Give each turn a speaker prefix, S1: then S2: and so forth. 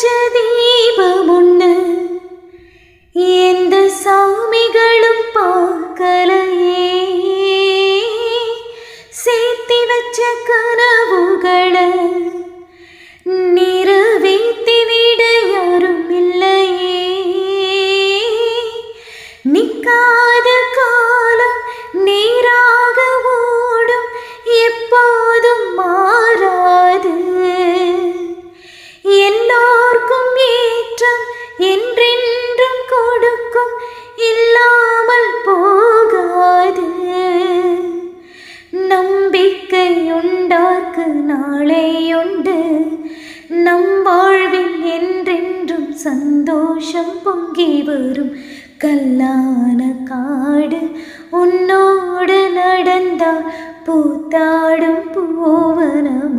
S1: வச்ச தீபம் ஒண்ணு எந்த சாமிகளும் பார்க்கலையே. சேர்த்தி வச்ச கனவுகளை நிறைவேற்றிவிட யாரும் இல்லையே. நிக்காத காலம் நீராக ஓடும், எப்போதும் மாறாது. எல்லோர்க்கும் ஏற்றம் என்றென்றும் கொடுக்கும், இல்லாமல் போகாது. நம்பிக்கை உண்டார்க்கு நாளை உண்டு, நம் வாழ்வில் என்றென்றும் சந்தோஷம் பொங்கி வரும். கல்லான காடு உன்னோடு நடந்தால் பூத்தாடும் பூவனமாகிடும்.